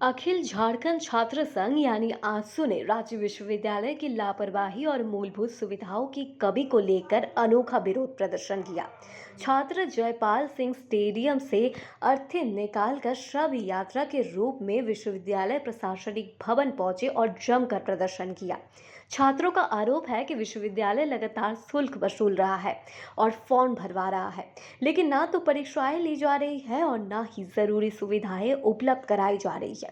अखिल झारखंड छात्र संघ यानी आजसू ने राज्य विश्वविद्यालय की लापरवाही और मूलभूत सुविधाओं की कमी को लेकर अनोखा विरोध प्रदर्शन किया। छात्र जयपाल सिंह स्टेडियम से अर्थी निकालकर शव यात्रा के रूप में विश्वविद्यालय प्रशासनिक भवन पहुंचे और जमकर प्रदर्शन किया। छात्रों का आरोप है कि विश्वविद्यालय लगातार शुल्क वसूल रहा है और फॉर्म भरवा रहा है, लेकिन ना तो परीक्षाएं ली जा रही है और ना ही जरूरी सुविधाएं उपलब्ध कराई जा रही है।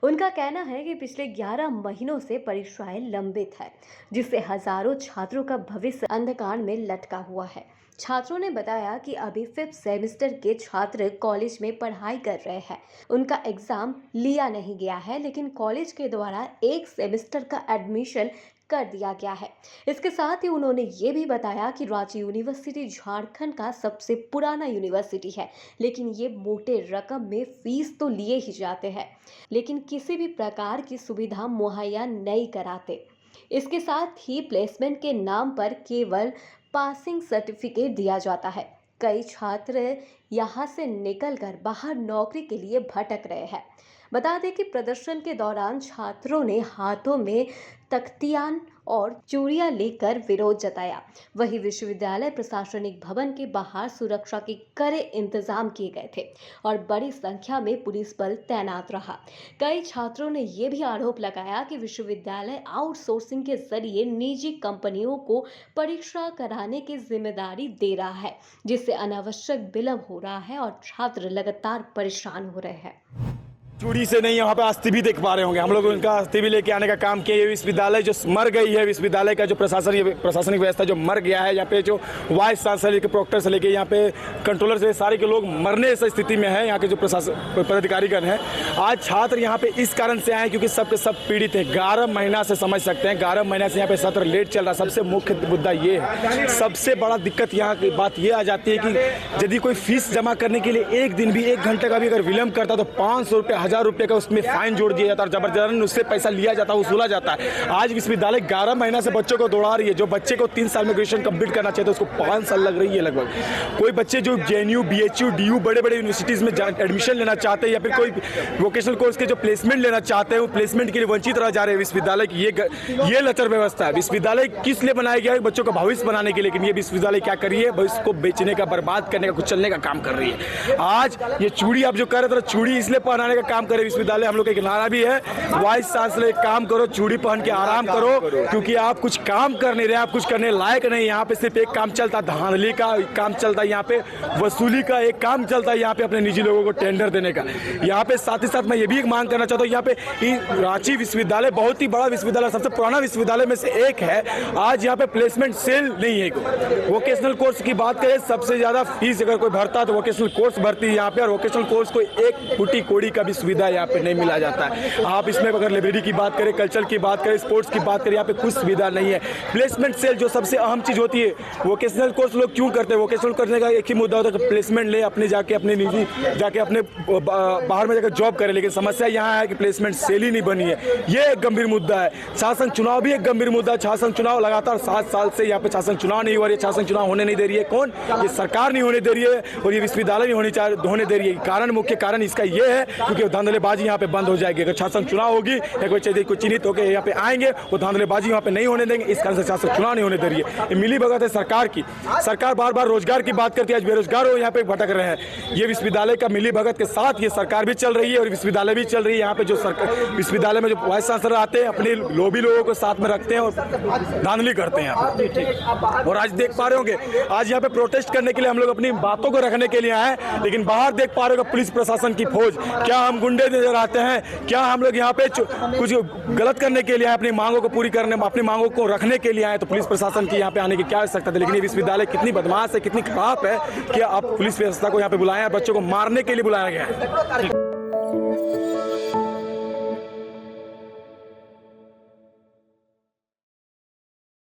उनका कहना है कि पिछले 11 महीनों से परीक्षाएं लंबित है, जिससे हजारों छात्रों का भविष्य अंधकार में लटका हुआ है। छात्रों ने बताया कि अभी 5th सेमेस्टर के छात्र कॉलेज में पढ़ाई कर रहे हैं। उनका एग्जाम लिया नहीं गया है, लेकिन कॉलेज के द्वारा 1 सेमेस्टर का एडमिशन कर दिया गया है। इसके साथ ही उन्होंने ये भी बताया कि रांची यूनिवर्सिटी झारखंड का सबसे पुराना यूनिवर्सिटी है, लेकिन ये मोटे रकम में फीस तो लिए ही जाते हैं, लेकिन किसी भी प्रकार की सुविधा मुहैया नहीं कराते। इसके साथ ही प्लेसमेंट के नाम पर केवल पासिंग सर्टिफिकेट दिया जाता है। कई छात्र यहाँ से निकलकर बाहर नौकरी के लिए भटक रहे हैं। बता दें कि प्रदर्शन के दौरान छात्रों ने हाथों में तख्तियान और चूड़ियां लेकर विरोध जताया। वहीं विश्वविद्यालय प्रशासनिक भवन के बाहर सुरक्षा के कड़े इंतजाम किए गए थे और बड़ी संख्या में पुलिस बल तैनात रहा। कई छात्रों ने यह भी आरोप लगाया कि विश्वविद्यालय आउटसोर्सिंग के जरिए निजी कंपनियों को परीक्षा कराने की जिम्मेदारी दे रहा है, जिससे अनावश्यक विलंब हो रहा है और छात्र लगातार परेशान हो रहे हैं। चूड़ी से नहीं, यहाँ पे अस्थि भी देख पा रहे होंगे हम लोग। उनका अस्थि भी लेके आने का काम किया। ये विश्वविद्यालय जो मर गई है, विश्वविद्यालय का जो प्रशासनिक व्यवस्था जो मर गया है, यहाँ पे जो वाइस चांसलर के प्रोक्टर से लेके यहाँ पे कंट्रोलर से सारे के लोग मरने से स्थिति में है। यहाँ के जो पदाधिकारीगण हैं, आज छात्र यहाँ पे इस कारण से आए क्योंकि सबके सब पीड़ित हैं। 11 महीना से समझ सकते हैं, 11 महीना से यहाँ पे सत्र लेट चल रहा। सबसे मुख्य मुद्दा ये है, सबसे बड़ा दिक्कत यहाँ की बात ये आ जाती है कि यदि कोई फीस जमा करने के लिए एक दिन भी 1 घंटे का भी अगर विलंब करता तो 500 रुपये 1000 रुपये का उसमें फाइन जोड़ दिया जाता है और जबरदस्ती उससे पैसा लिया जाता है, वसूला जाता है। आज विश्वविद्यालय 11 महीना से बच्चों को दौड़ा रही है। जो बच्चे को 3 साल में ग्रेजुएशन कंप्लीट करना चाहिए तो उसको 5 साल लग रही है लगभग। कोई बच्चे जो JNU, BHU, DU बड़े बड़े यूनिवर्सिटीज में एडमिशन लेना चाहते हैं या फिर कोई वोकेशनल कोर्स के जो प्लेसमेंट लेना चाहते हैं, वो प्लेसमेंट के लिए वंचित रह जा रहे हैं। विश्वविद्यालय की ये लचर व्यवस्था है। विश्वविद्यालय किस लिए बनाया गया है? बच्चों का भविष्य बनाने के लिए, लेकिन ये विश्वविद्यालय क्या कर रही है? भविष्य को बेचने का, बर्बाद करने का, कुचलने का काम कर रही है। आज ये चूड़ी आप जो कर रहे थे, चूड़ी इसलिए पहनाने का काम करे विश्वविद्यालय। हम लोग का नारा भी है, वाइस चांसलर काम करो, चूड़ी पहन के आराम करो, क्योंकि आप कुछ काम कर नहीं रहे, आप कुछ करने लायक नहीं। यहाँ पे सिर्फ एक काम चलता है, धांधली का काम चलता है, यहाँ पे वसूली का एक काम चलता है, यहाँ पे अपने निजी लोगों को टेंडर देने का। यहाँ पे साथ ही साथ मैं ये भी एक मांग करना चाहता हूँ, यहाँ पे रांची विश्वविद्यालय बहुत ही बड़ा विश्वविद्यालय, सबसे पुराना विश्वविद्यालय में से एक है। आज यहाँ पे प्लेसमेंट सेल नहीं है। वोकेशनल कोर्स की बात करें, सबसे ज्यादा फीस अगर कोई भरता है तो वोकेशनल कोर्स भरती है यहाँ पे, और वोकेशनल कोर्स को एक फूटी कोड़ी का भी सुविधा यहाँ पे नहीं मिला जाता है। आप इसमें अगर लाइब्रेरी की बात करें, कल्चर की बात करें, स्पोर्ट्स की बात करें, यहाँ पे कुछ सुविधा नहीं है। प्लेसमेंट सेल जो सबसे अहम चीज होती है, वोकेशनल कोर्स लोग क्यों करते हैं? वोकेशनल करने का एक ही मुद्दा होता है कि प्लेसमेंट ले, अपने जाके अपने निजी जाके अपने बाहर में जाकर जॉब करे, लेकिन समस्या यहाँ है कि प्लेसमेंट सेल ही नहीं बनी है। ये एक गंभीर मुद्दा है। शासन चुनाव भी एक गंभीर मुद्दा है। शासन चुनाव लगातार 7 साल से यहाँ पे शासन चुनाव नहीं हो रही है। शासन चुनाव होने नहीं दे रही है। कौन? ये सरकार नहीं होने दे रही है और ये विश्वविद्यालय नहीं होने दे रही है। कारण, मुख्य कारण इसका ये है क्योंकि धांधलेबाजी यहाँ पे बंद हो जाएगी। अगर शासन चुनाव होगी या कोई चाहिए, कोई चिन्हित होकर यहाँ पे आएंगे, वो धांधलेबाजी यहाँ पे नहीं होने देंगे। इस कारण से शासन चुनाव नहीं होने दे रही है। ये मिली भगत है सरकार की। सरकार बार बार रोजगार की बात करती है, आज बेरोजगार हो यहाँ पे भटक रहे हैं। ये विश्वविद्यालय का मिली भगत के साथ ये सरकार भी चल रही है और विश्वविद्यालय भी चल रही है। यहाँ पे जो विश्वविद्यालय में जो वाइस चांसलर आते हैं, अपने लोभी लोगों को साथ में रखते हैं और धांधली करते हैं यहाँ पे। और आज देख पा रहे होंगे, आज यहाँ पे प्रोटेस्ट करने के लिए हम लोग अपनी बातों को रखने के लिए आए, लेकिन बाहर देख पा रहे हो पुलिस प्रशासन की फौज। क्या हम गुंडे नजर आते हैं? क्या हम लोग यहाँ पे कुछ गलत करने के लिए आए? अपनी मांगों को पूरी करने, अपनी मांगों को रखने के लिए आए, तो पुलिस प्रशासन की यहाँ पे आने की क्या आवश्यकता थी? लेकिन ये विश्वविद्यालय कितनी बदमाश है, कितनी खराब है कि अब पुलिस व्यवस्था को यहाँ पे बुलाया, बच्चों को मारने के लिए बुलाया गया है।